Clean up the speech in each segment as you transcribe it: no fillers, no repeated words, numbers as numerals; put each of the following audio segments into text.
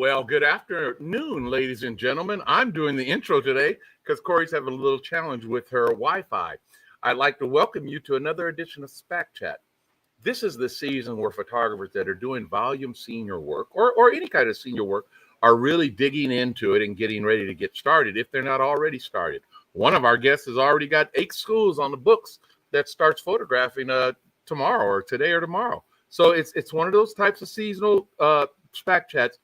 Well, good afternoon, ladies and gentlemen. I'm doing the intro today because Corey's having a little challenge with her Wi-Fi. I'd like to welcome you to another edition of SPAC Chat. This is the season where photographers that are doing volume senior work or any kind of senior work are really digging into it and getting ready to get started if they're not already started. One of our guests has already got 8 schools on the books that starts photographing tomorrow or today or tomorrow. So it's one of those types of seasonal SPAC Chats.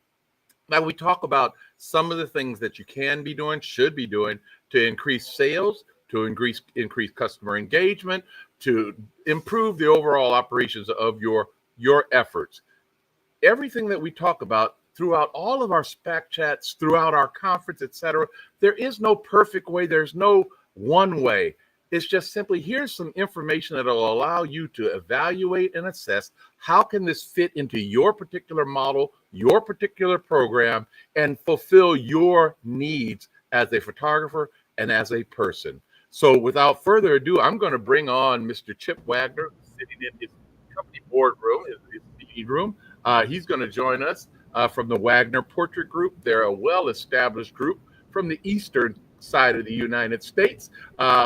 Now, we talk about some of the things that you can be doing, should be doing to increase sales, to increase customer engagement, to improve the overall operations of your efforts. Everything that we talk about throughout all of our SPAC chats, throughout our conference, etc., there is no perfect way. There's no one way. It's just simply here's some information that will allow you to evaluate and assess how can this fit into your particular model, your particular program, and fulfill your needs as a photographer and as a person. So without further ado, I'm going to bring on Mr. Chip Wagner, sitting in his company boardroom, his meeting room. He's going to join us from the Wagner Portrait Group. They're a well-established group from the eastern side of the United States,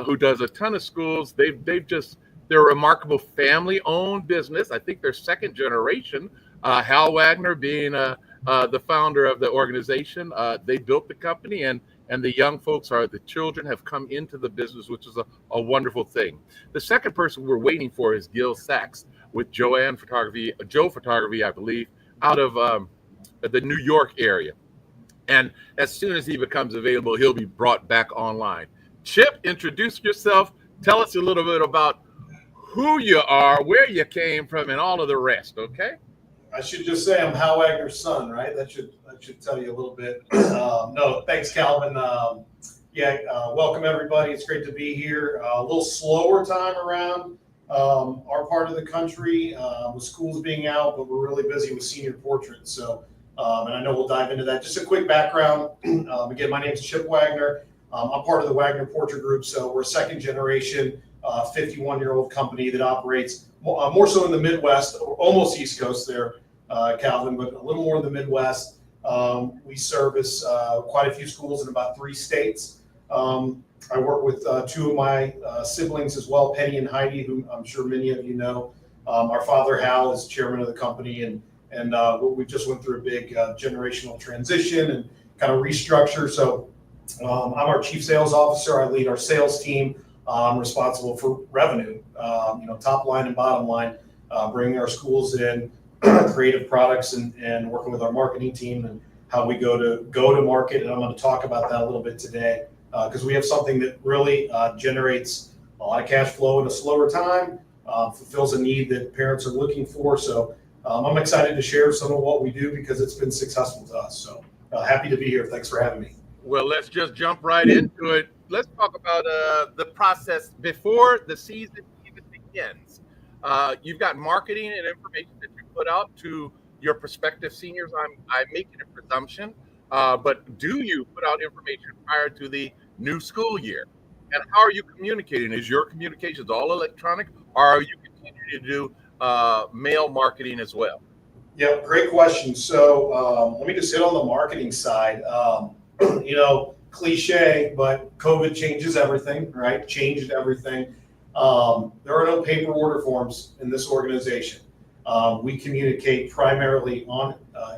who does a ton of schools. They're a remarkable family-owned business. I think they're second generation. Hal Wagner being the founder of the organization. They built the company, and the young folks the children have come into the business, which is a wonderful thing. The second person we're waiting for is Gil Sachs with Joe Photography, I believe, out of the New York area. And as soon as he becomes available, he'll be brought back online. Chip, introduce yourself. Tell us a little bit about who you are, where you came from, and all of the rest, okay? I should just say I'm Hal Wagner's son, right? That should tell you a little bit. No, thanks, Calvin. Welcome, everybody. It's great to be here. A little slower time around our part of the country with schools being out, but we're really busy with senior portraits. So. And I know we'll dive into that. Just a quick background. Again, my name is Chip Wagner. I'm part of the Wagner Portrait Group. So we're a second generation, 51-year-old company that operates more so in the Midwest, almost East Coast there, Calvin, but a little more in the Midwest. We service quite a few schools in about 3 states. I work with 2 of my siblings as well, Penny and Heidi, who I'm sure many of you know. Our father, Hal, is chairman of the company, and we just went through a big generational transition and kind of restructure. So I'm our chief sales officer. I lead our sales team. I'm responsible for revenue, top line and bottom line, bringing our schools in, creative products, and working with our marketing team and how we go to market. And I'm going to talk about that a little bit today because we have something that really generates a lot of cash flow in a slower time, fulfills a need that parents are looking for. So I'm excited to share some of what we do because it's been successful to us. So happy to be here. Thanks for having me. Well, let's just jump right into it. Let's talk about the process before the season even begins. You've got marketing and information that you put out to your prospective seniors. I'm making a presumption, but do you put out information prior to the new school year? And how are you communicating? Is your communications all electronic, or are you continuing to do mail marketing as well? Yeah, great question. So let me just hit on the marketing side. Cliche, but COVID changes everything, right? Changed everything. There are no paper order forms in this organization. We communicate primarily on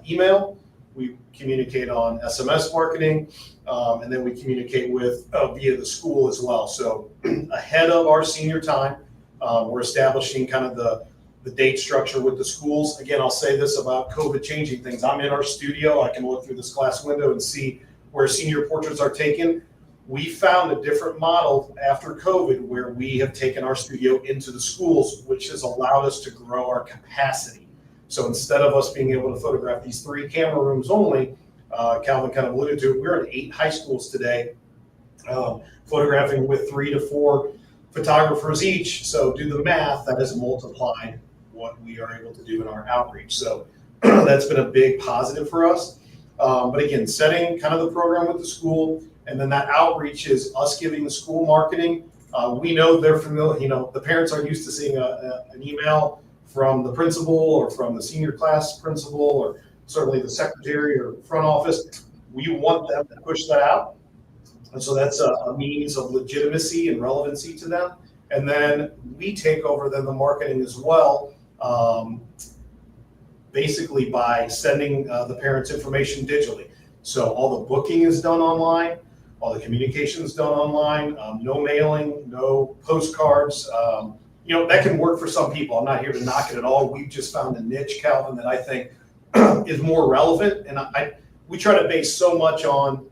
email. We communicate on SMS marketing, and then we communicate with via the school as well. So ahead of our senior time, we're establishing kind of the date structure with the schools. Again, I'll say this about COVID changing things. I'm in our studio. I can look through this glass window and see where senior portraits are taken. We found a different model after COVID where we have taken our studio into the schools, which has allowed us to grow our capacity. So instead of us being able to photograph these 3 camera rooms only, Calvin kind of alluded to it, we're in 8 high schools today, photographing with 3 to 4 photographers each. So do the math, that has multiplied what we are able to do in our outreach. So that's been a big positive for us. But again, setting kind of the program with the school, and then that outreach is us giving the school marketing. We know they're familiar, the parents are used to seeing an email from the principal or from the senior class principal or certainly the secretary or front office. We want them to push that out. And so that's a means of legitimacy and relevancy to them. And then we take over then the marketing as well, basically by sending the parents information digitally. So all the booking is done online, all the communication is done online, no mailing, no postcards. That can work for some people. I'm not here to knock it at all. We've just found a niche, Calvin, that I think is more relevant. And we try to base so much on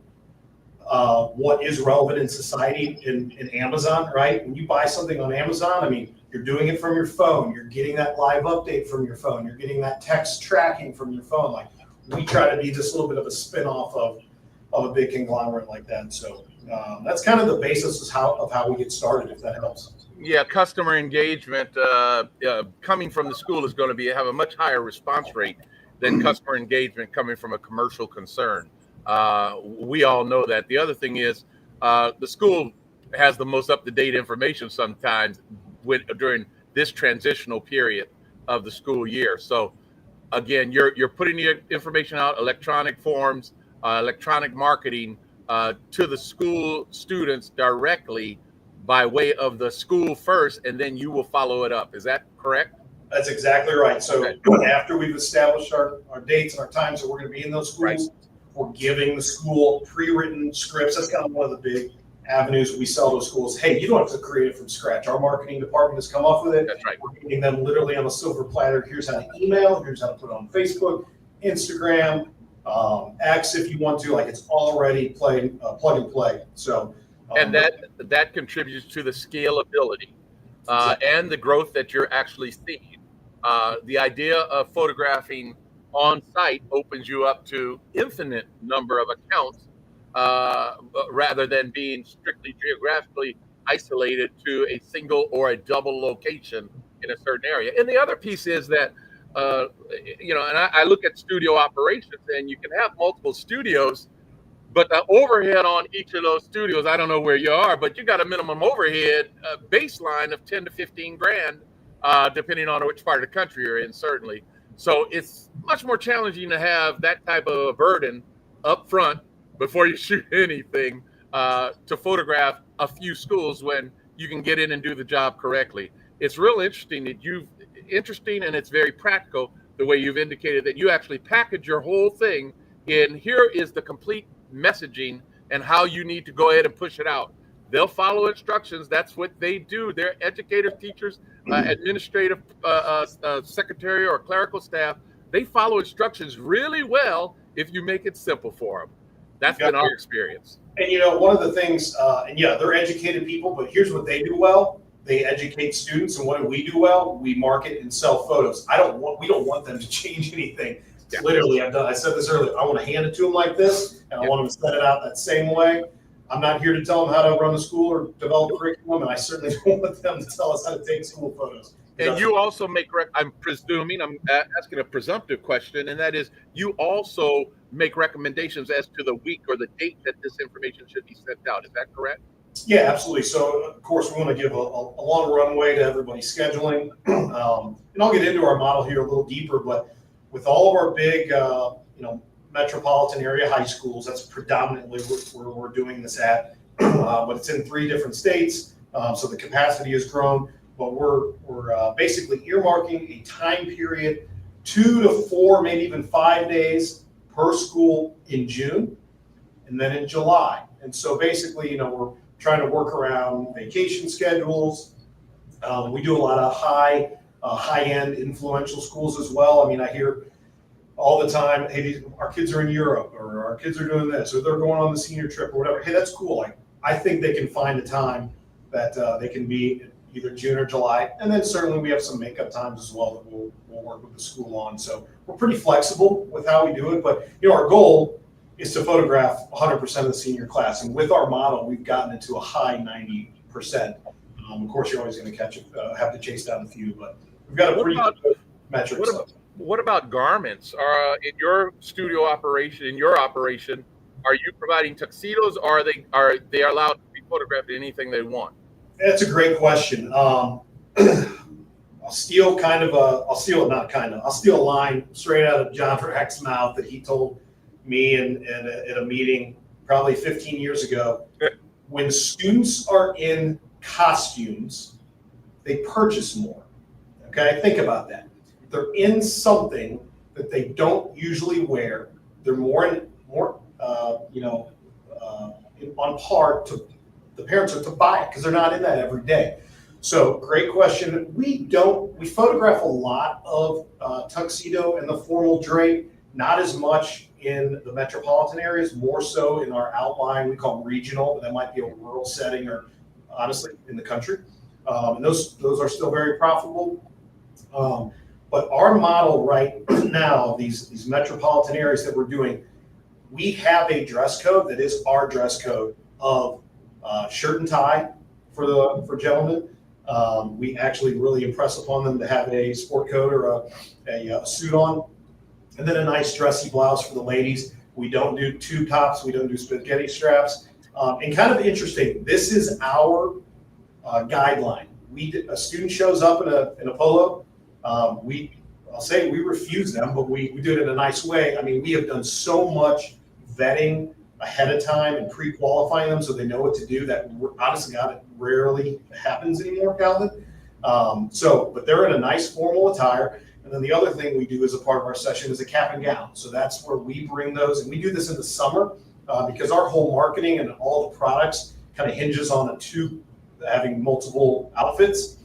what is relevant in society in Amazon, right? When you buy something on Amazon, I mean, you're doing it from your phone. You're getting that live update from your phone. You're getting that text tracking from your phone. Like, we try to be just a little bit of a spin-off of a big conglomerate like that. So that's kind of the basis of how we get started, if that helps. Yeah, customer engagement coming from the school is going to have a much higher response rate than customer engagement coming from a commercial concern. We all know that. The other thing is the school has the most up-to-date information sometimes during this transitional period of the school year. So again, you're putting your information out, electronic forms, electronic marketing to the school students directly by way of the school first, and then you will follow it up. Is that correct? That's exactly right. So okay. After we've established our dates and our times that we're going to be in those schools, right, we're giving the school pre-written scripts. That's kind of one of the big avenues we sell to schools. Hey, you don't have to create it from scratch. Our marketing department has come up with it. That's right. We're giving them literally on a silver platter. Here's how to email. Here's how to put it on Facebook, Instagram, X if you want to. Like, it's already plug and play. So, and that contributes to the scalability and the growth that you're actually seeing. The idea of photographing on site opens you up to infinite number of accounts rather than being strictly geographically isolated to a single or a double location in a certain area. And the other piece is that, and I look at studio operations, and you can have multiple studios, but the overhead on each of those studios, I don't know where you are, but you got a minimum overhead baseline of 10 to 15 grand, depending on which part of the country you're in, certainly. So it's much more challenging to have that type of a burden up front before you shoot anything to photograph a few schools when you can get in and do the job correctly. It's real interesting and it's very practical the way you've indicated that you actually package your whole thing in. Here is the complete messaging and how you need to go ahead and push it out. They'll follow instructions. That's what they do. They're educators, teachers, administrative secretary or clerical staff. They follow instructions really well if you make it simple for them. That's been our experience. And one of the things, they're educated people, but here's what they do well. They educate students, and what do we do well? We market and sell photos. We don't want them to change anything. Yeah. Literally, I said this earlier. I want to hand it to them like this, and I want them to set it out that same way. I'm not here to tell them how to run the school or develop curriculum, and I certainly don't want them to tell us how to take school photos. And you also I'm asking a presumptive question, and that is, you also make recommendations as to the week or the date that this information should be sent out. Is that correct? Yeah, absolutely. So, of course, we want to give a long runway to everybody's scheduling. And I'll get into our model here a little deeper, but with all of our big, metropolitan area high schools, that's predominantly where we're doing this at. But it's in 3 different states, so the capacity has grown. But we're basically earmarking a time period, 2 to 4, maybe even 5 days per school in June, and then in July. And so basically, we're trying to work around vacation schedules. We do a lot of high-end influential schools as well. I mean, I hear all the time, hey, our kids are in Europe, or our kids are doing this, or they're going on the senior trip or whatever. Hey, that's cool. I think they can find a time that they can be either June or July. And then certainly we have some makeup times as well that we'll work with the school on. So we're pretty flexible with how we do it. But, our goal is to photograph 100% of the senior class. And with our model, we've gotten it to a high 90%. Of course, you're always going to have to chase down a few, but we've got a pretty good metrics. What about garments? In your studio operation, in your operation, are you providing tuxedos, or are they allowed to be photographed in anything they want? That's a great question. I'll steal I'll steal a line straight out of John Rack's mouth that he told me at a meeting probably 15 years ago. When students are in costumes, they purchase more. Okay, think about that. They're in something that they don't usually wear. They're more on par to the parents are to buy it because they're not in that every day. So great question. We photograph a lot of tuxedo and the formal drape, not as much in the metropolitan areas, more so in our outlying, we call them regional, but that might be a rural setting or honestly in the country. And those are still very profitable. But our model right now, these metropolitan areas that we're doing, we have a dress code that is our dress code of shirt and tie for gentlemen. We actually really impress upon them to have a sport coat or a suit on, and then a nice dressy blouse for the ladies. We don't do tube tops. We don't do spaghetti straps. And kind of interesting, this is our guideline. A student shows up in a polo. I'll say we refuse them, but we do it in a nice way. I mean, we have done so much vetting ahead of time and pre-qualifying them so they know what to do. That honestly, God, it rarely happens anymore, Calvin. But they're in a nice formal attire. And then the other thing we do as a part of our session is a cap and gown. So that's where we bring those, and we do this in the summer because our whole marketing and all the products kind of hinges on having multiple outfits.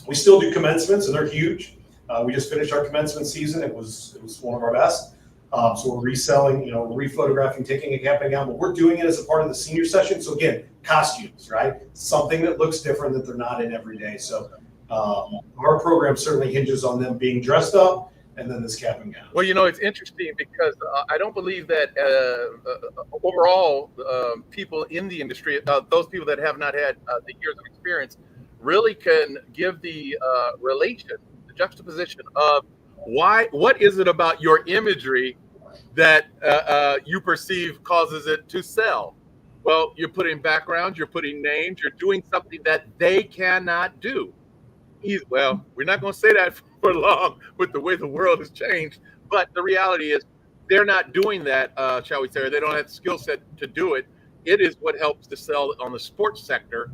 We still do commencements, and they're huge. We just finished our commencement season. It was one of our best. So we're reselling, we're rephotographing, taking a cap and gown, but we're doing it as a part of the senior session. So again, costumes, right? Something that looks different that they're not in every day. So our program certainly hinges on them being dressed up and then this cap and gown. Well, it's interesting because I don't believe that overall people in the industry, those people that have not had the years of experience, really can give the the juxtaposition of what is it about your imagery that you perceive causes it to sell? Well, you're putting backgrounds, you're putting names, you're doing something that they cannot do. Well, we're not going to say that for long with the way the world has changed, but the reality is they're not doing that, shall we say, or they don't have the skill set to do it. It is what helps to sell on the sports sector.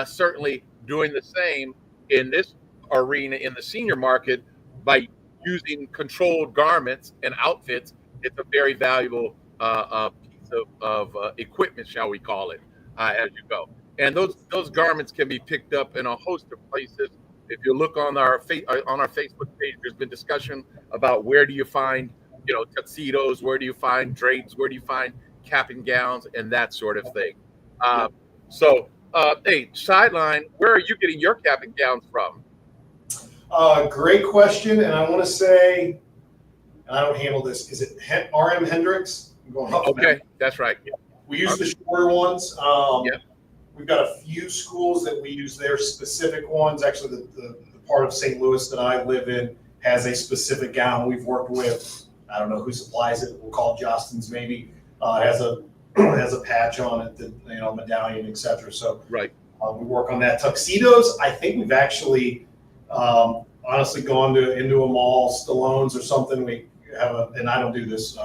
Certainly doing the same in this arena in the senior market by using controlled garments and outfits. It's a very valuable piece of equipment, shall we call it, as you go. And those garments can be picked up in a host of places. If you look on our Facebook page, there's been discussion about where do you find tuxedos, where do you find drapes, where do you find cap and gowns, and that sort of thing. Hey, sideline, where are you getting your cap and gowns from? Great question, and I want to say, and I don't handle this. Is it RM Hendricks? I'm going up. Okay, that's right. Yeah. We use the shorter ones. We've got a few schools that we use their specific ones. Actually, the part of St. Louis that I live in has a specific gown we've worked with. I don't know who supplies it. We'll call it Justin's maybe. It has a patch on it, that medallion, etc. So right, we work on that. Tuxedos, I think we've actually honestly gone into a mall, Stallone's or something. We have and I don't do this.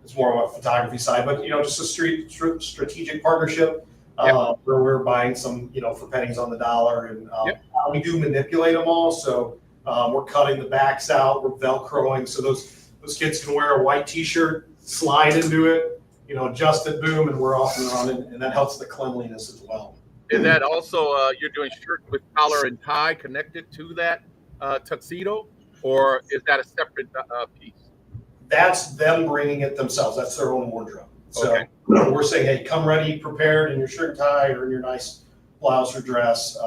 It's more of a photography side, but just a strategic partnership. Where we're buying some, for pennies on the dollar, and we do manipulate them all. So we're cutting the backs out, we're Velcroing, so those kids can wear a white T-shirt, slide into it, adjust it, boom, and we're off and running, and that helps the cleanliness as well. Is that also you're doing shirt with collar and tie connected to that tuxedo, or is that a separate piece? That's them bringing it themselves. That's their own wardrobe. So okay. We're saying, hey, come ready, prepared in your shirt and tie or in your nice blouse or dress.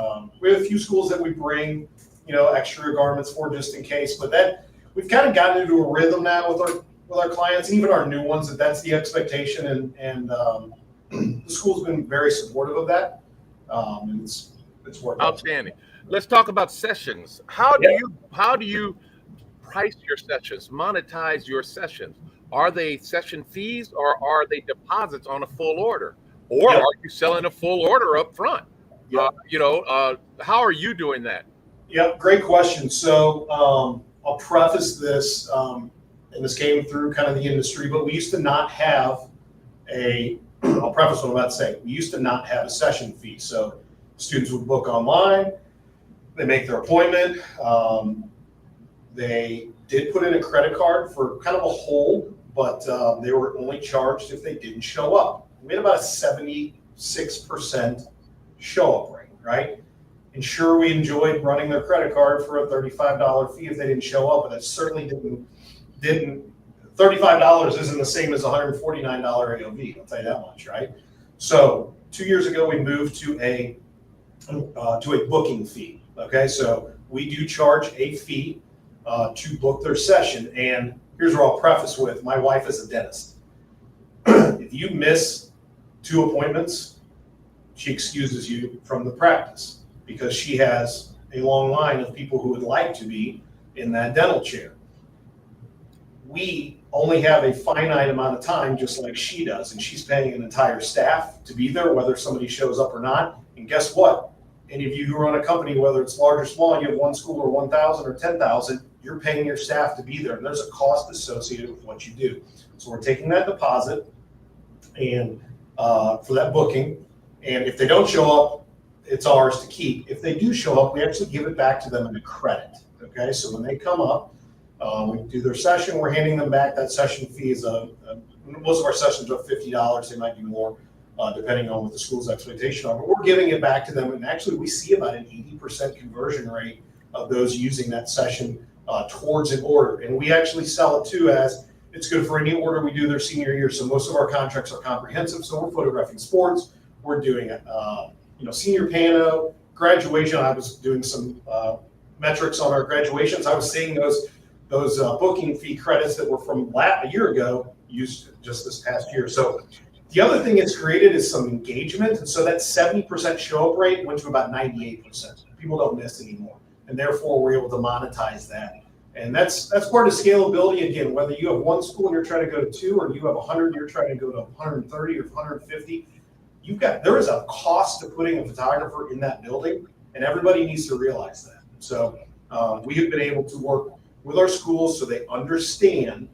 We have a few schools that we bring, extra garments for just in case. But that we've kind of gotten into a rhythm now with our clients, and even our new ones, that's the expectation. And the school's been very supportive of that. And it's worked outstanding. Let's talk about sessions. How do you price your sessions, monetize your sessions? Are they session fees or are they deposits on a full order? Or are you selling a full order up front? How are you doing that? Yep, great question. So I'll preface this, and this came through kind of the industry, but we used to not have I'll preface what I'm about to say. We used to not have a session fee. So students would book online, they make their appointment. They did put in a credit card for kind of a hold, but they were only charged if they didn't show up. We had about a 76% show up rate, right? And sure, we enjoyed running their credit card for a $35 fee if they didn't show up, but it certainly didn't $35 isn't the same as $149 AOV, I'll tell you that much, right? So 2 years ago, we moved to a booking fee, okay? So we do charge a fee to book their session, and here's where I'll preface with, my wife is a dentist. If you miss 2 appointments, she excuses you from the practice because she has a long line of people who would like to be in that dental chair. We only have a finite amount of time, just like she does, and she's paying an entire staff to be there, whether somebody shows up or not. And guess what? Any of you who run a company, whether it's large or small, you have one school or 1,000 or 10,000, you're paying your staff to be there, and there's a cost associated with what you do. So we're taking that deposit and for that booking, and if they don't show up, it's ours to keep. If they do show up, we actually give it back to them in a credit. Okay, so when they come up, we do their session, we're handing them back. That session fee is most of our sessions are $50. They might be more, depending on what the school's expectation are. But we're giving it back to them, and actually we see about an 80% conversion rate of those using that session towards an order. And we actually sell it too as it's good for any order we do their senior year. So most of our contracts are comprehensive. So we're photographing sports, we're doing senior piano, graduation. I was doing some metrics on our graduations. I was seeing those booking fee credits that were from a year ago used just this past year. So the other thing it's created is some engagement. And so that 70% show up rate went to about 98%. People don't miss anymore. And therefore we're able to monetize that. And that's part of scalability. Again, whether you have one school and you're trying to go to 2, or you have 100, you're trying to go to 130 or 150, there is a cost to putting a photographer in that building, and everybody needs to realize that. So we have been able to work with our schools so they understand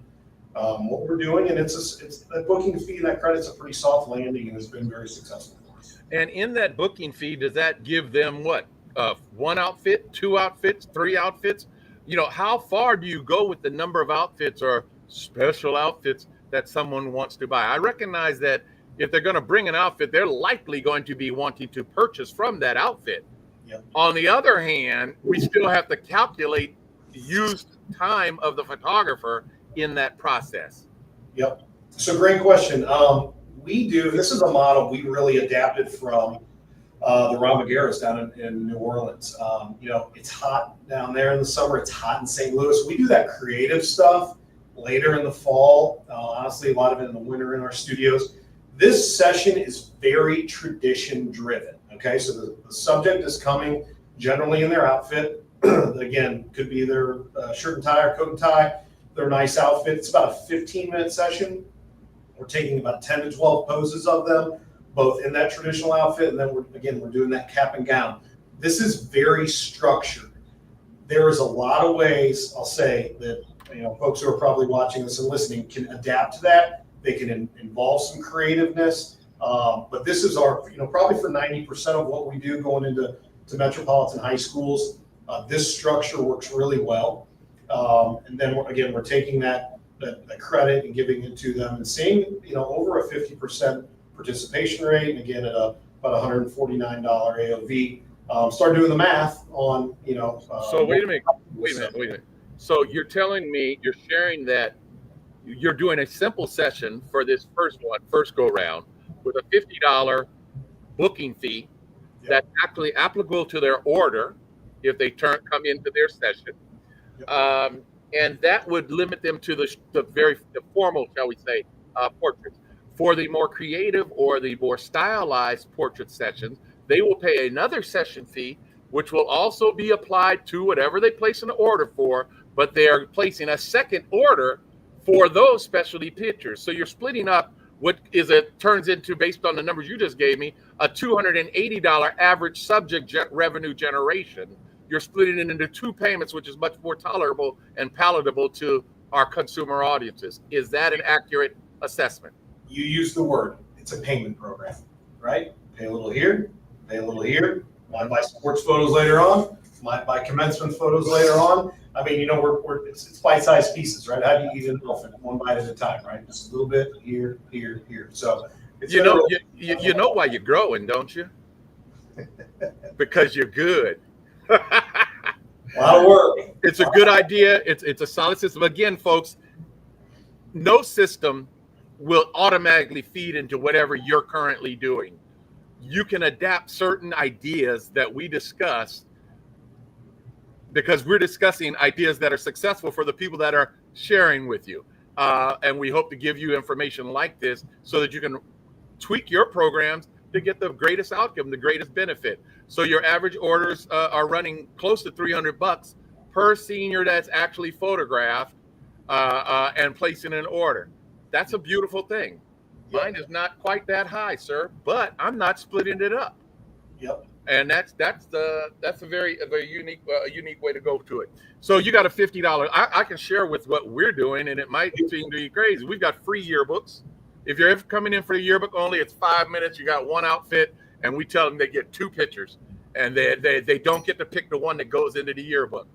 what we're doing, and it's that booking fee and that credit's a pretty soft landing, and has been very successful for us. And in that booking fee, does that give them what? 1 outfit, 2 outfits, 3 outfits? How far do you go with the number of outfits or special outfits that someone wants to buy? I recognize that if they're going to bring an outfit, they're likely going to be wanting to purchase from that outfit. Yep. On the other hand, we still have to calculate the used time of the photographer in that process. Yep. So great question. This is a model we really adapted from the Ramagueras down in New Orleans. It's hot down there in the summer. It's hot in St. Louis. We do that creative stuff later in the fall. Honestly, a lot of it in the winter in our studios. This session is very tradition driven. Okay, so the subject is coming generally in their outfit. Again, could be their shirt and tie or coat and tie, their nice outfit. It's about a 15-minute session. We're taking about 10 to 12 poses of them, both in that traditional outfit, and then we're doing that cap and gown. This is very structured. There is a lot of ways, I'll say, that folks who are probably watching this and listening can adapt to that. They can involve some creativeness, but this is our, probably for 90% of what we do going into metropolitan high schools. This structure works really well, and then we're taking that credit and giving it to them, and seeing over a 50% participation rate, and again at about $149 AOV. Start doing the math on So wait a minute. So you're telling me, you're sharing that you're doing a simple session for this first go round with a $50 booking fee. Yep. That's actually applicable to their order if they come into their session. Yep. And that would limit them to the formal, shall we say, portraits. For the more creative or the more stylized portrait sessions, they will pay another session fee, which will also be applied to whatever they place an order for, but they are placing a second order for those specialty pictures. So you're splitting up what turns into, based on the numbers you just gave me, a $280 average subject revenue generation. you're splitting it into 2 payments, which is much more tolerable and palatable to our consumer audiences. Is that an accurate assessment? You use the word. It's a payment program, right? Pay a little here, pay a little here. Might buy sports photos later on. Might buy commencement photos later on. I mean, it's bite-sized pieces, right? How do you eat an elephant? One bite at a time, right? Just a little bit here, here, here. So you know why you're growing, don't you? Because you're good. A lot of work. It's a good idea. It's a solid system. Again, folks, no system will automatically feed into whatever you're currently doing. You can adapt certain ideas that we discuss because we're discussing ideas that are successful for the people that are sharing with you. And we hope to give you information like this so that you can tweak your programs to get the greatest outcome, the greatest benefit. So your average orders are running close to $300 per senior that's actually photographed and placing an order. That's a beautiful thing. Mine is not quite that high, sir, but I'm not splitting it up. Yep. And that's a very unique way to go to it. So you got a $50. I can share with what we're doing, and it might seem to be crazy. We've got free yearbooks. If you're ever coming in for the yearbook only, it's 5 minutes. You got one outfit, and we tell them they get 2 pictures, and they don't get to pick the one that goes into the yearbook.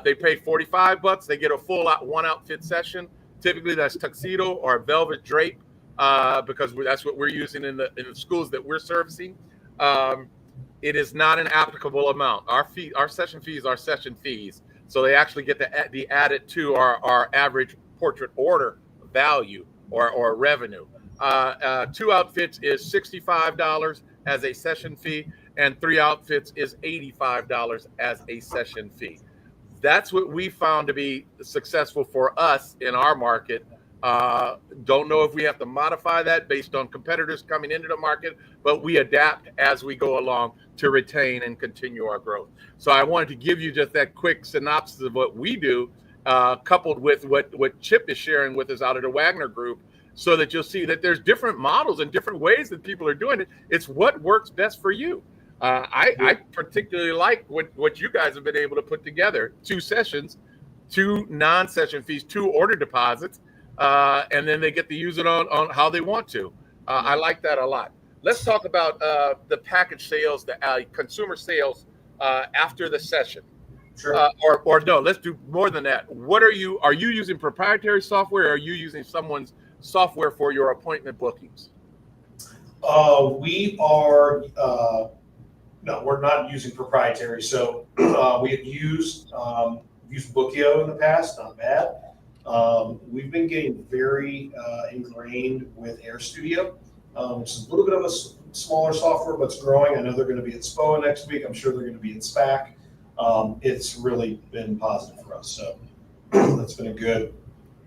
They pay $45. They get a full one outfit session. Typically, that's tuxedo or velvet drape, because that's what we're using in the schools that we're servicing. It is not an applicable amount. Our session fees are session fees, so they actually get to be added to our average portrait order value or revenue. 2 outfits is $65 as a session fee, and 3 outfits is $85 as a session fee. That's what we found to be successful for us in our market. Don't know if we have to modify that based on competitors coming into the market, but we adapt as we go along to retain and continue our growth. So I wanted to give you just that quick synopsis of what we do, coupled with what Chip is sharing with us out of the Wagner Group, so that you'll see that there's different models and different ways that people are doing it. It's what works best for you. I particularly like what you guys have been able to put together: 2 sessions, 2 non-session fees, 2 order deposits, and then they get to use it on how they want to. I like that a lot. Let's talk about the package sales, the consumer sales after the session. Sure. Or no, let's do more than that. Are you using proprietary software, or are you using someone's software for your appointment bookings? We are, no, we're not using proprietary. So we have used Bookio in the past, not bad. We've been getting very ingrained with Air Studio, which is a little bit of a smaller software, but it's growing. I know they're going to be at SPOA next week. I'm sure they're going to be at SPAC. It's really been positive for us. So that's been a good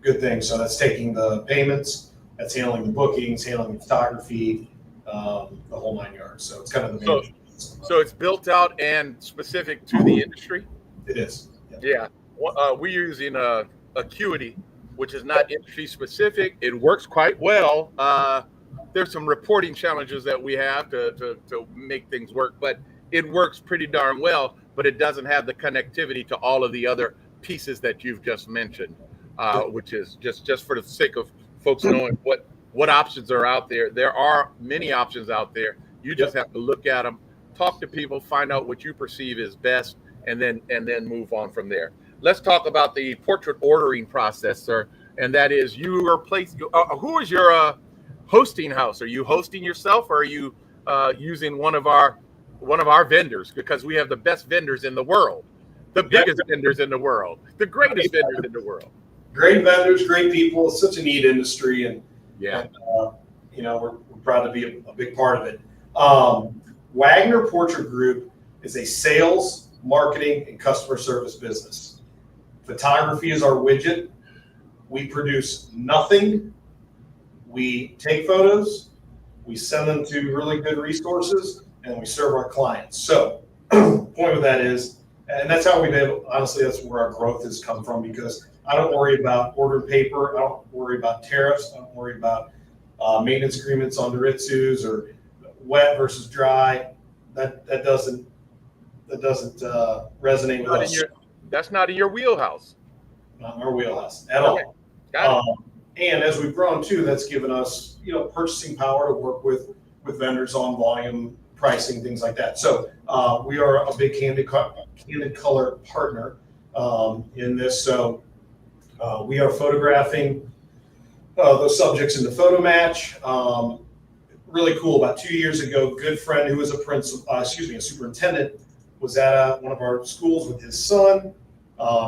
thing. So that's taking the payments, that's handling the bookings, handling the photography, the whole 9 yards. So it's kind of the main. So it's built out and specific to the industry? It is. Yeah. We're using Acuity, which is not industry specific. It works quite well. There's some reporting challenges that we have to make things work, but it works pretty darn well, but it doesn't have the connectivity to all of the other pieces that you've just mentioned, which is just for the sake of folks knowing what options are out there. There are many options out there. You just have to look at them, talk to people, find out what you perceive is best, and then move on from there. Let's talk about the portrait ordering process, sir. And that is, who is your hosting house? Are you hosting yourself, or are you using one of our vendors? Because we have the best vendors in the world, the biggest vendors in the world, the greatest vendors in the world. Great vendors, great people. It's such a neat industry, and yeah, we're proud to be a big part of it. Wagner Portrait Group is a sales, marketing, and customer service business. Photography is our widget. We produce nothing. We take photos, we send them to really good resources, and we serve our clients. So point of that is, and that's how we've been able, honestly, that's where our growth has come from, because I don't worry about ordered paper. I don't worry about tariffs. I don't worry about maintenance agreements on Noritsus or wet versus dry. That doesn't resonate with us. That's not in your wheelhouse. Not in our wheelhouse at Okay. all. Got it. And as we've grown too, that's given us, purchasing power to work with vendors on volume pricing, things like that. So we are a big Candid Color partner in this. So we are photographing those subjects in the photo match. Really cool. About 2 years ago, good friend who was a superintendent was at one of our schools with his son,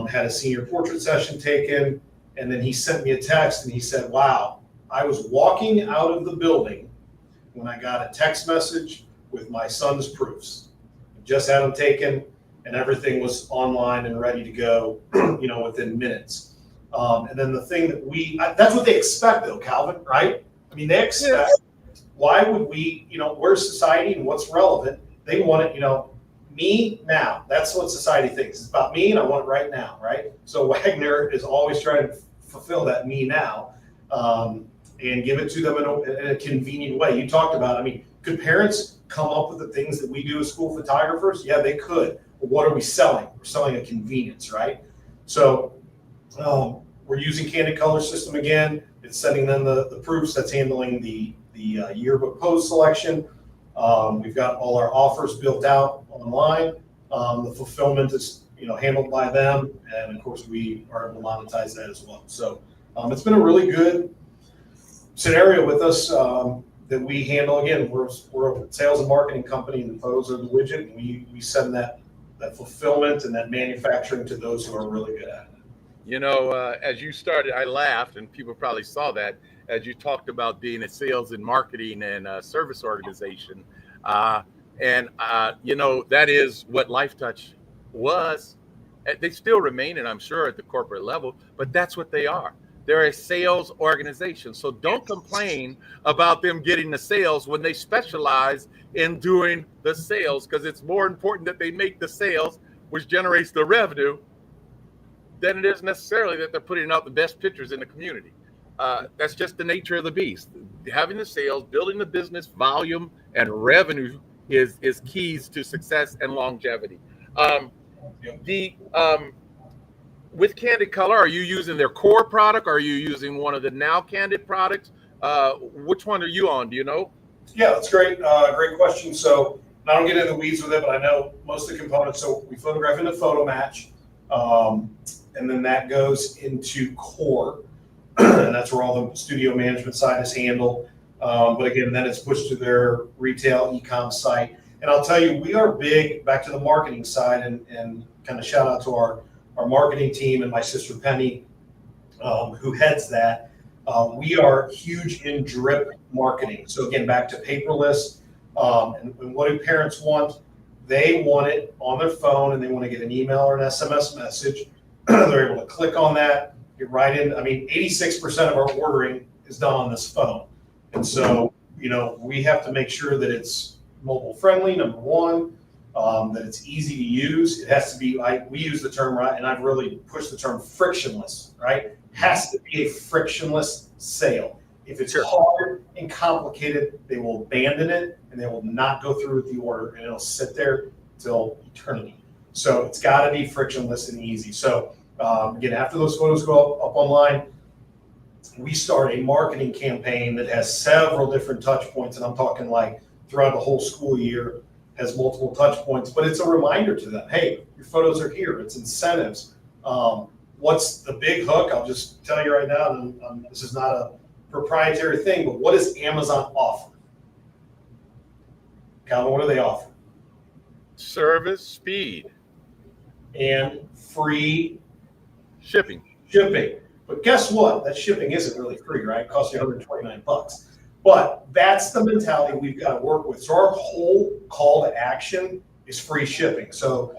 had a senior portrait session taken, and then he sent me a text and he said, wow, I was walking out of the building when I got a text message with my son's proofs. Just had them taken and everything was online and ready to go, within minutes. And then the thing that that's what they expect though, Calvin, right? I mean, they expect, why would we, we're society and what's relevant. They want it, me now. That's what society thinks. It's about me and I want it right now, right? So Wagner is always trying to fulfill that me now and give it to them in a convenient way. You talked about, could parents come up with the things that we do as school photographers? Yeah, they could. But what are we selling? We're selling a convenience, right? So we're using Candid Color System again. It's sending them the proofs. That's handling the yearbook pose selection. We've got all our offers built out online. The fulfillment is handled by them, and of course we are able to monetize that as well. So it's been a really good scenario with us that we handle. Again, we're a sales and marketing company, and the photos are the widget, and we send that fulfillment and that manufacturing to those who are really good at it. As you started, I laughed, and people probably saw that as you talked about being a sales and marketing and service organization. That is what LifeTouch was. They still remain, and I'm sure at the corporate level, but that's what they are. They're a sales organization. So don't complain about them getting the sales when they specialize in doing the sales, because it's more important that they make the sales, which generates the revenue, than it is necessarily that they're putting out the best pictures in the community. That's just the nature of the beast. Having the sales, building the business volume and revenue is keys to success and longevity. With Candid Color, are you using their core product? Are you using one of the now Candid products? Which one are you on? Do you know? Yeah, that's great. Great question. So I don't get into the weeds with it, but I know most of the components. So we photograph in a photo match, and then that goes into core, and that's where all the studio management side is handled. But again, then it's pushed to their retail e-com site. And I'll tell you, we are big, back to the marketing side, and kind of shout out to our marketing team and my sister Penny, who heads that. We are huge in drip marketing. So again, back to paperless. And what do parents want? They want it on their phone, and they want to get an email or an SMS message. They're able to click on that, get right in. 86% of our ordering is done on this phone. And so, we have to make sure that it's mobile friendly, number one, that it's easy to use. It has to be, we use the term, right, and I've really pushed the term frictionless, right? It has to be a frictionless sale. If it's hard and complicated, they will abandon it and they will not go through with the order, and it'll sit there till eternity. So it's got to be frictionless and easy. So again, after those photos go up online, we start a marketing campaign that has several different touch points, and I'm talking like throughout the whole school year, has multiple touch points, but it's a reminder to them, hey, your photos are here. It's incentives. What's the big hook? I'll just tell you right now, and this is not a proprietary thing, but what does Amazon offer? Calvin, what do they offer? Service, speed, and free shipping. But guess what? That shipping isn't really free, right? It costs you $129. But that's the mentality we've got to work with. So our whole call to action is free shipping. So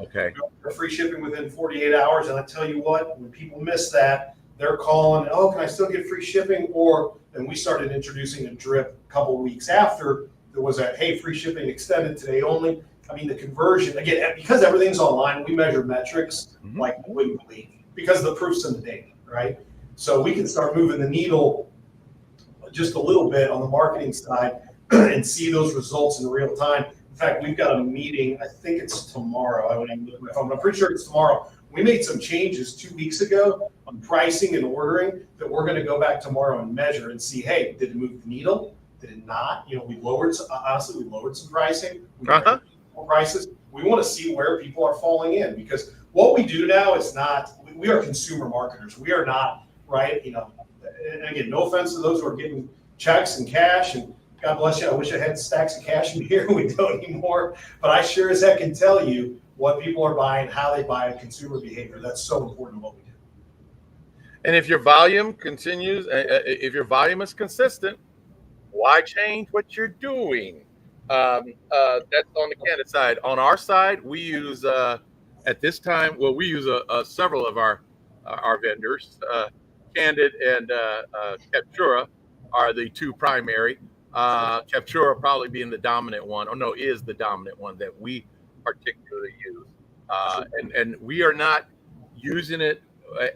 free shipping within 48 hours. And I tell you what, when people miss that, they're calling, oh, can I still get free shipping? Or then we started introducing a drip a couple of weeks after. There was a, hey, free shipping extended today only. The conversion, again, because everything's online, we measure metrics like you wouldn't believe, because the proof's in the data, right? So we can start moving the needle just a little bit on the marketing side and see those results in real time. In fact, we've got a meeting, I think it's tomorrow. I wouldn't even look at my phone, but I'm pretty sure it's tomorrow. We made some changes 2 weeks ago on pricing and ordering that we're going to go back tomorrow and measure and see, hey, did it move the needle? Did it not? You know, we lowered, honestly, we lowered some pricing. We lowered more prices. We want to see where people are falling in, because what we do now is not, we are consumer marketers. We are not, right? You know, and again, no offense to those who are getting checks and cash, and God bless you. I wish I had stacks of cash in here. We don't anymore. But I sure as heck can tell you what people are buying, how they buy it, consumer behavior. That's so important to what we do. And if your volume continues, if your volume is consistent, why change what you're doing? That's on the candid side. On our side, we use at this time, well, we use several of our vendors. Candid and Captura are the two primary. Captura probably being the dominant one, or no, is the dominant one that we particularly use. And we are not using it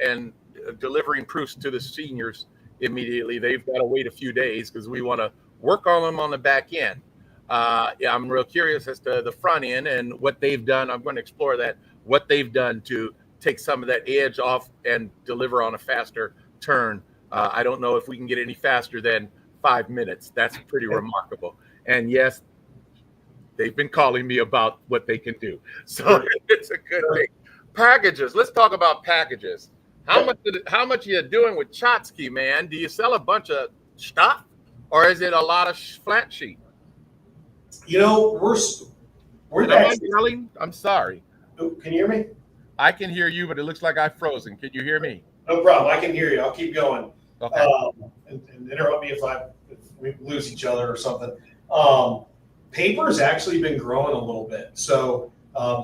and delivering proofs to the seniors immediately. They've got to wait a few days because we want to work on them on the back end. Yeah, I'm real curious as to the front end and what they've done. I'm going to explore that, what they've done to take some of that edge off and deliver on a faster turn. I don't know if we can get any faster than 5 minutes. That's pretty remarkable. And yes, they've been calling me about what they can do. So it's a good thing. Packages. Let's talk about packages. How much are you doing with Chotsky, man? Do you sell a bunch of stuff, or is it a lot of flat sheet? You know, we're yelling. I'm sorry. Can you hear me? I can hear you, but it looks like I've frozen. Can you hear me? No problem. I can hear you. I'll keep going. Okay. And interrupt me if we lose each other or something. Paper has actually been growing a little bit. So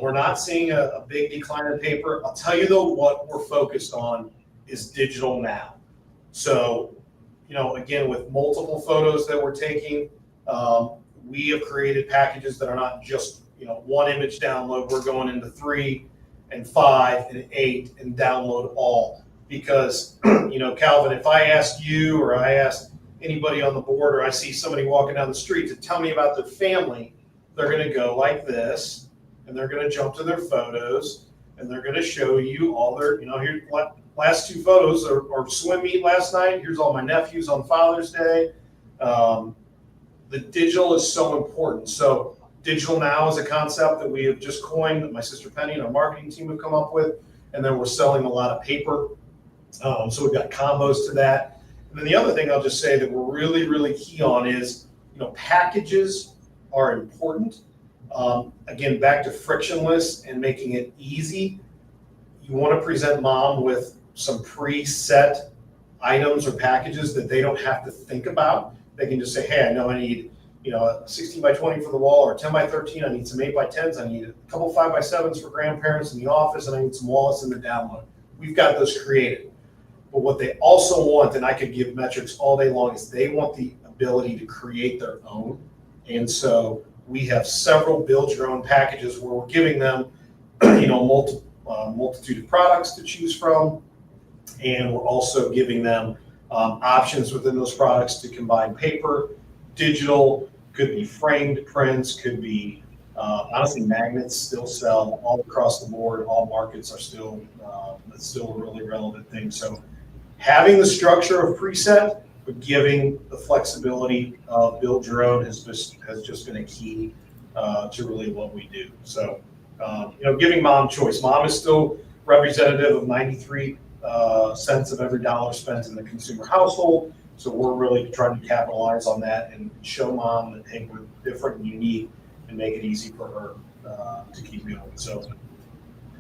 we're not seeing a big decline in paper. I'll tell you though, what we're focused on is digital now. So, you know, again, with multiple photos that we're taking, we have created packages that are not just, you know, one image download. We're going into 3 and 5 and 8 and download all. Because, you know, Calvin, if I ask you or I ask anybody on the board, or I see somebody walking down the street to tell me about their family, they're going to go like this, and they're going to jump to their photos, and they're going to show you all their, you know, here, last 2 photos are swim meet last night. Here's all my nephews on Father's Day. The digital is so important. So digital now is a concept that we have just coined, that my sister Penny and our marketing team have come up with, and then we're selling a lot of paper. So we've got combos to that. And then the other thing I'll just say that we're really, really key on is, you know, packages are important. Again, back to frictionless and making it easy. You want to present mom with some preset items or packages that they don't have to think about. They can just say, hey, I know I need, you know, a 16 by 20 for the wall, or 10 by 13. I need some 8 by 10s. I need a couple 5 by 7s for grandparents in the office, and I need some wallets in the download. We've got those created. But what they also want, and I could give metrics all day long, is they want the ability to create their own. And so we have several build your own packages where we're giving them, you know, multitude of products to choose from. And we're also giving them options within those products to combine paper, digital, could be framed prints, could be, honestly, magnets still sell all across the board. All markets are still, that's still a really relevant thing. So having the structure of preset, but giving the flexibility of build your own has just been a key to really what we do. So, you know, giving mom choice. Mom is still representative of 93 cents of every dollar spent in the consumer household. So we're really trying to capitalize on that and show mom that, hey, we're different and unique, and make it easy for her to keep going. So,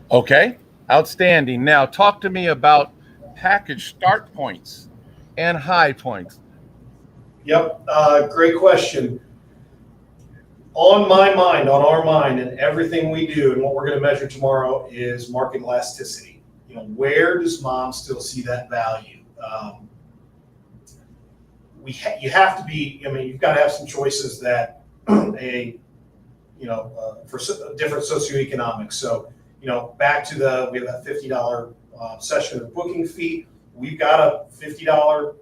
okay, outstanding. Now, talk to me about package start points and high points. Yep, great question. On my mind, on our mind, and everything we do, and what we're going to measure tomorrow is market elasticity. You know, where does mom still see that value? You have to be. I mean, you've got to have some choices that for different socioeconomics. So, you know, back to we have that $50 session of booking fee. We've got a $50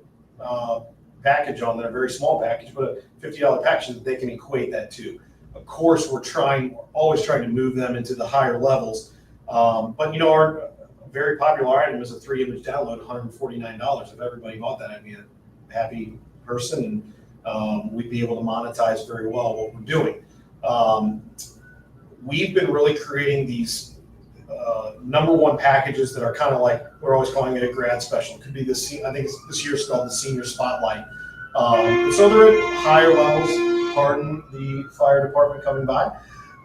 package on there, a very small package, but a $50 package that they can equate that to. Of course, we're always trying to move them into the higher levels. But our very popular item is a 3-image download, $149. If everybody bought that, I'd be a happy person, and we'd be able to monetize very well what we're doing. We've been really creating these number one packages that are kind of like, we're always calling it a grad special. It could be I think this year's called the Senior Spotlight. So they're at higher levels, pardon the fire department coming by,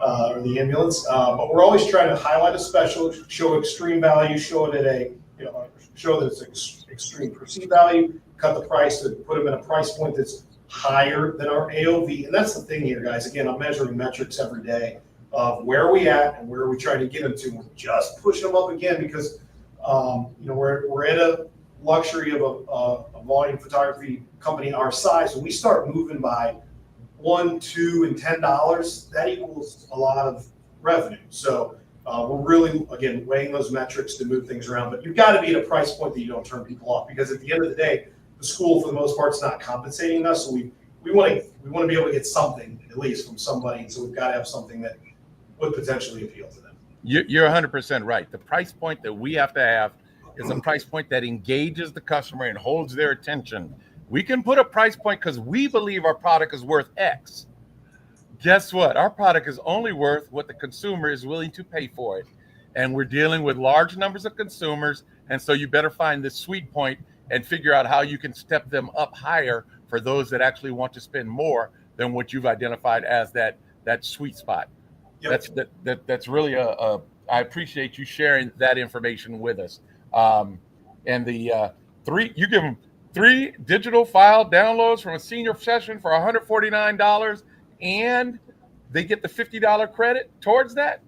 or the ambulance. But we're always trying to highlight a special, show extreme value, show it at show that it's extreme perceived value, cut the price to put them in a price point that's higher than our AOV. And that's the thing here, guys. Again, I'm measuring metrics every day of where are we at and where are we trying to get them to. We're just pushing them up again because we're at a luxury of a volume photography company our size. When we start moving by $1, $2, and $10, that equals a lot of revenue. So we're really, again, weighing those metrics to move things around. But you've got to be at a price point that you don't turn people off, because at the end of the day, the school, for the most part, is not compensating us. So we want to be able to get something at least from somebody. And so we've got to have something that would potentially appeal to them. You're 100% right. The price point that we have to have is a price point that engages the customer and holds their attention. We can put a price point because we believe our product is worth X. Guess what? Our product is only worth what the consumer is willing to pay for it. And we're dealing with large numbers of consumers. And so you better find this sweet point and figure out how you can step them up higher for those that actually want to spend more than what you've identified as that sweet spot. Yep. That's really I appreciate you sharing that information with us. And the you give them 3 digital file downloads from a senior session for $149, and they get the $50 credit towards that.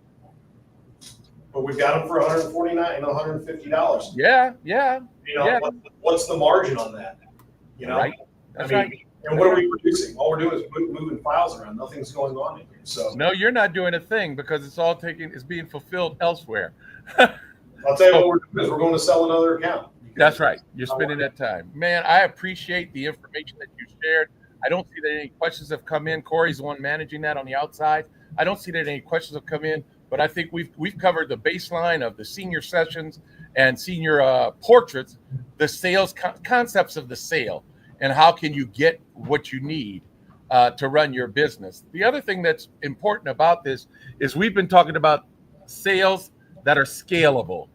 But we've got them for $149 and $150. Yeah. What's the margin on that? Right. That's right. And what are we producing? All we're doing is moving files around. Nothing's going on in here. So no, you're not doing a thing because it's being fulfilled elsewhere. I'll tell you what we're doing is we're going to sell another account. That's right. You're spending that time. Man, I appreciate the information that you shared. I don't see that any questions have come in. Corey's the one managing that on the outside. I don't see that any questions have come in, but I think we've covered the baseline of the senior sessions and senior portraits, the sales concepts of the sale, and how can you get what you need to run your business. The other thing that's important about this is we've been talking about sales that are scalable.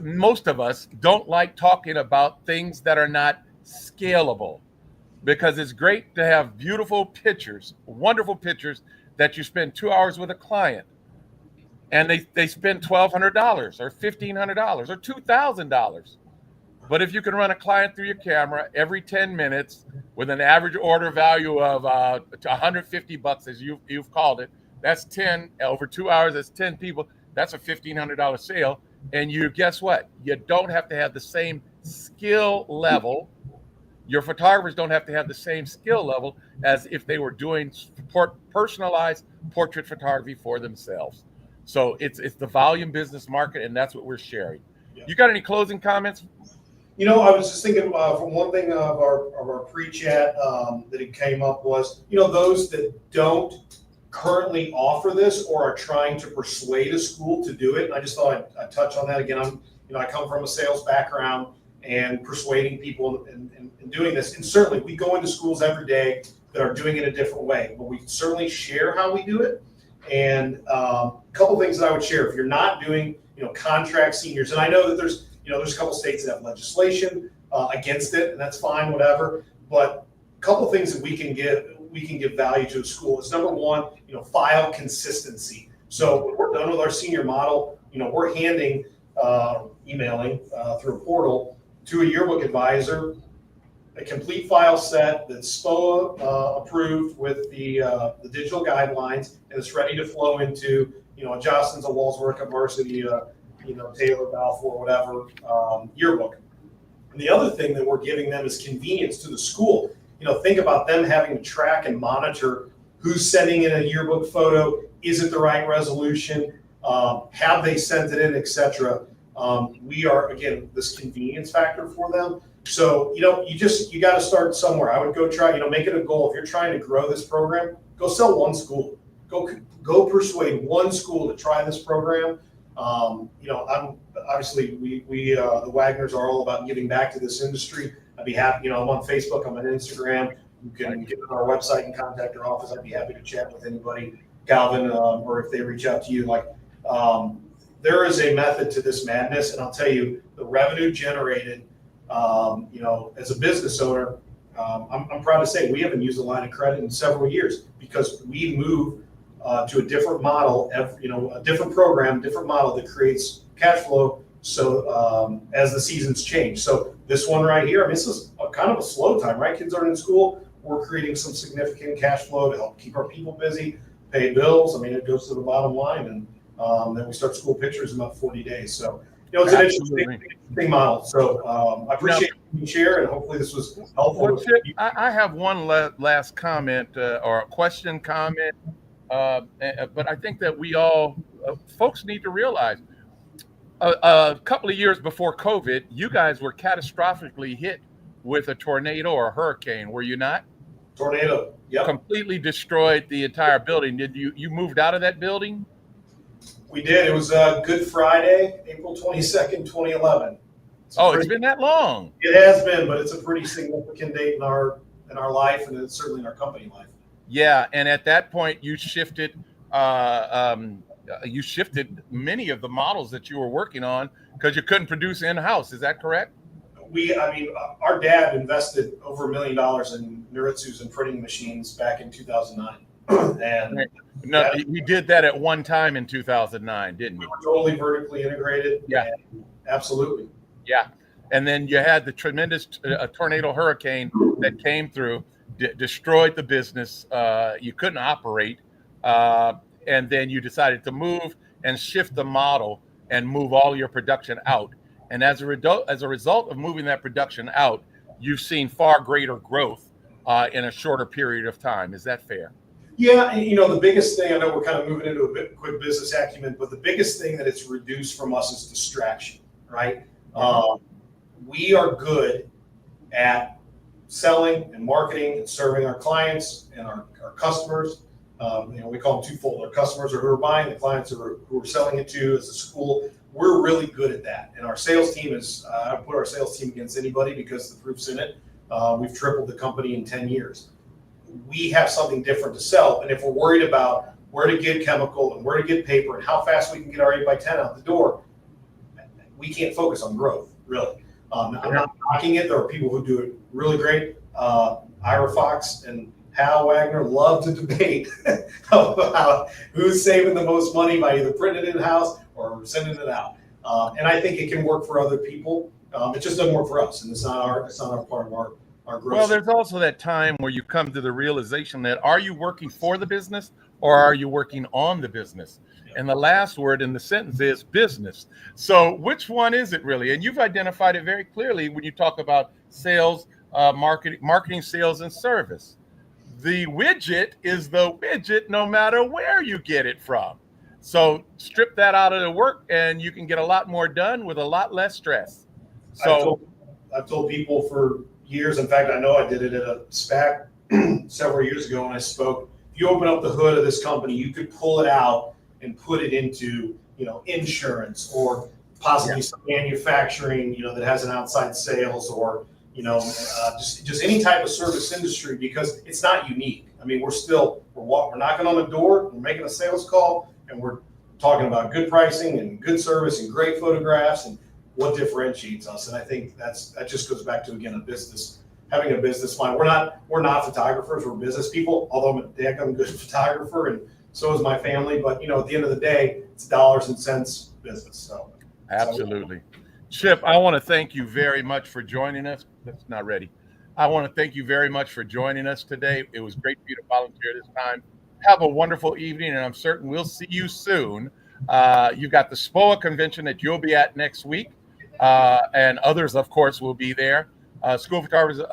Most of us don't like talking about things that are not scalable, because it's great to have beautiful pictures, wonderful pictures that you spend 2 hours with a client and they spend $1,200 or $1,500 or $2,000. But if you can run a client through your camera every 10 minutes with an average order value of $150, as you've called it, that's 10 over 2 hours. That's 10 people. That's a $1,500 sale. And guess what? You don't have to have the same skill level. Your photographers don't have to have the same skill level as if they were doing personalized portrait photography for themselves. So it's the volume business market, and that's what we're sharing. Yeah. You got any closing comments? I was just thinking from one thing of our pre-chat that it came up was, those that don't currently offer this or are trying to persuade a school to do it. I just thought I'd touch on that again. I come from a sales background and persuading people and doing this. And certainly we go into schools every day that are doing it a different way, but we certainly share how we do it. And a couple things that I would share: if you're not doing, contract seniors, and I know that there's a couple states that have legislation against it, and that's fine, whatever. But a couple things that we can give value to a school is, number one, file consistency. So when we're done with our senior model, we're emailing through a portal to a yearbook advisor a complete file set that's SPOA approved with the digital guidelines, and it's ready to flow into a Jostens, a Walsworth, a Varsity, Taylor, Balfour, whatever yearbook. And the other thing that we're giving them is convenience to the school. Think about them having to track and monitor who's sending in a yearbook photo. Is it the right resolution? Have they sent it in, etc. We are, again, this convenience factor for them. So, you got to start somewhere. I would go try, make it a goal. If you're trying to grow this program, go sell one school. Go persuade one school to try this program. I'm obviously we the Wagners are all about giving back to this industry. I'd be happy. I'm on Facebook. I'm on Instagram. You can get on our website and contact our office. I'd be happy to chat with anybody, Calvin, or if they reach out to you. There is a method to this madness, and I'll tell you, the revenue generated, as a business owner, I'm proud to say we haven't used a line of credit in several years because we move to a different model, a different program, different model that creates cash flow. So as the seasons change, so this one right here, this is kind of a slow time, right? Kids aren't in school. We're creating some significant cash flow to help keep our people busy, pay bills. It goes to the bottom line, and then we start school pictures in about 40 days. So, it's an interesting model. So I appreciate you share, and hopefully this was helpful. Well, Chip, I have one last comment or a question, comment, but I think that we all folks need to realize a couple of years before COVID, you guys were catastrophically hit with a tornado or a hurricane, were you not? Tornado, yep. Completely destroyed the entire building. Did you moved out of that building? We did. It was Good Friday, April 22nd, 2011. It's been that long. It has been, but it's a pretty significant date in our life, and it's certainly in our company life. Yeah, and at that point, you shifted many of the models that you were working on because you couldn't produce in-house. Is that correct? Our dad invested over $1 million in Nuritsus and printing machines back in 2009. And we did that at one time in 2009, didn't we? We were totally vertically integrated. Yeah, absolutely. Yeah, and then you had the tremendous tornado hurricane that came through, destroyed the business. You couldn't operate, and then you decided to move and shift the model and move all your production out. And as a result of moving that production out, you've seen far greater growth in a shorter period of time. Is that fair? Yeah, and the biggest thing, I know we're kind of moving into a bit quick business acumen, but the biggest thing that it's reduced from us is distraction, right? We are good at selling and marketing and serving our clients and our customers. We call them twofold. Our customers are who are buying, the clients are who are selling it to as a school. We're really good at that. And our sales team is, I put our sales team against anybody because the proof's in it. We've tripled the company in 10 years. We have something different to sell. And if we're worried about where to get chemical and where to get paper and how fast we can get our 8x10 out the door, we can't focus on growth, really. I'm not knocking it. There are people who do it really great. Ira Fox and Hal Wagner love to debate about who's saving the most money by either printing it in-house or sending it out. And I think it can work for other people. It just doesn't work for us, and it's not our part of our growth. Well, there's also that time where you come to the realization that are you working for the business or are you working on the business? And the last word in the sentence is business. So which one is it really? And you've identified it very clearly when you talk about sales, marketing, sales, and service. The widget is the widget no matter where you get it from. So strip that out of the work and you can get a lot more done with a lot less stress. So I've told people for years, in fact, I know I did it at a SPAC several years ago when I spoke. If you open up the hood of this company, you could pull it out and put it into, insurance or possibly some manufacturing, that has an outside sales or, just any type of service industry, because it's not unique. We're knocking on the door, we're making a sales call, and we're talking about good pricing and good service and great photographs and what differentiates us. And I think that just goes back to, again, having a business mind. We're not photographers, we're business people, although I'm a damn good photographer and so is my family. But, at the end of the day, it's dollars and cents business. So absolutely. Chip, I want to thank you very much for joining us. That's not ready. I want to thank you very much for joining us today. It was great for you to volunteer this time. Have a wonderful evening, and I'm certain we'll see you soon. You've got the SPOA convention that you'll be at next week, and others, of course, will be there. School Photographers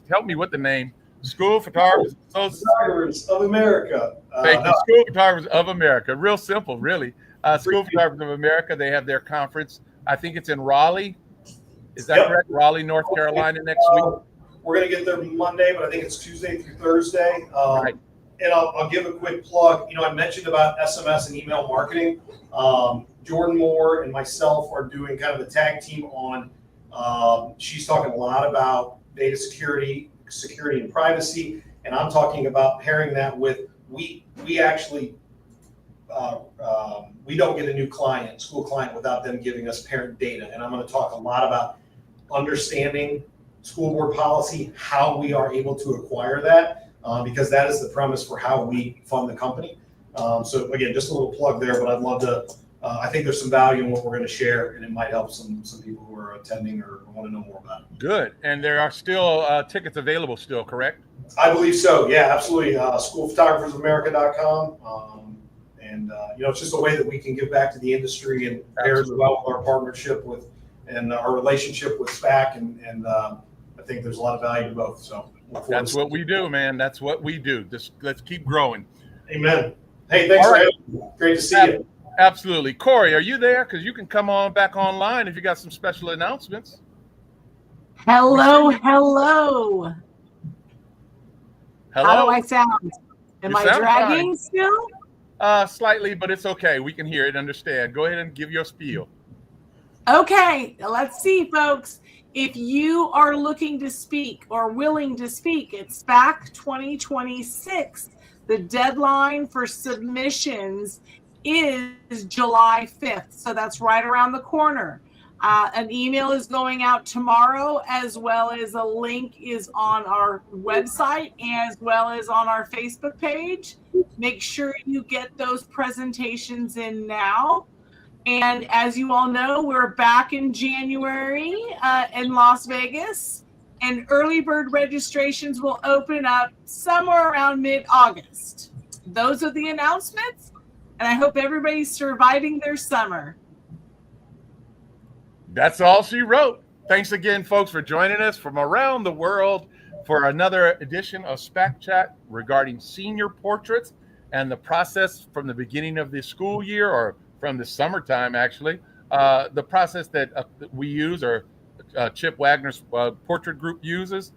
help me with the name. School Photographers of America. Thank you, School Photographers of America. Real simple, really. School Photographers of America, they have their conference. I think it's in Raleigh. Is that Yep. correct? Raleigh, North Carolina next week? We're going to get there Monday, but I think it's Tuesday through Thursday. Right. And I'll give a quick plug. I mentioned about SMS and email marketing. Jordan Moore and myself are doing kind of a tag team on, she's talking a lot about data security and privacy. And I'm talking about pairing that with, we actually, we don't get a new school client without them giving us parent data. And I'm going to talk a lot about understanding school board policy, how we are able to acquire that, because that is the premise for how we fund the company. So again, just a little plug there, but I'd love to, I think there's some value in what we're going to share, and it might help some people who are attending or want to know more about it. Good. And there are still tickets available still, correct? I believe so. Yeah, absolutely. Schoolphotographersofamerica.com. And it's just a way that we can give back to the industry and pairs well with our partnership with and our relationship with SPAC. And I think there's a lot of value to both. So that's what we do, man. That's what we do. Just let's keep growing. Amen. Hey, thanks, right. Ray. Great to see you. Absolutely. Corey, are you there? Because you can come on back online if you got some special announcements. Hello, hello. Hello. How do I sound? Am I dragging still? Slightly, but it's okay. We can hear it, understand. Go ahead and give your spiel. Okay, let's see, folks. If you are looking to speak or willing to speak at SPAC 2026, the deadline for submissions is July 5th. So that's right around the corner. An email is going out tomorrow, as well as a link is on our website, as well as on our Facebook page. Make sure you get those presentations in now. And as you all know, we're back in January in Las Vegas, and early bird registrations will open up somewhere around mid-August. Those are the announcements, and I hope everybody's surviving their summer. That's all she wrote. Thanks again, folks, for joining us from around the world for another edition of SPAC Chat regarding senior portraits and the process from the beginning of the school year, or from the summertime, actually. The process that we use, or Chip Wagner's portrait group uses.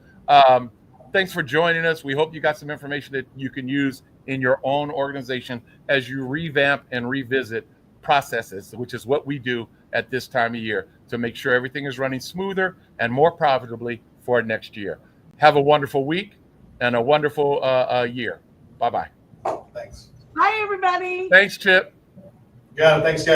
Thanks for joining us. We hope you got some information that you can use in your own organization as you revamp and revisit processes, which is what we do at this time of year, to make sure everything is running smoother and more profitably for next year. Have a wonderful week and a wonderful year. Bye-bye. Thanks. Hi, everybody. Thanks, Chip. Yeah, thanks, guys.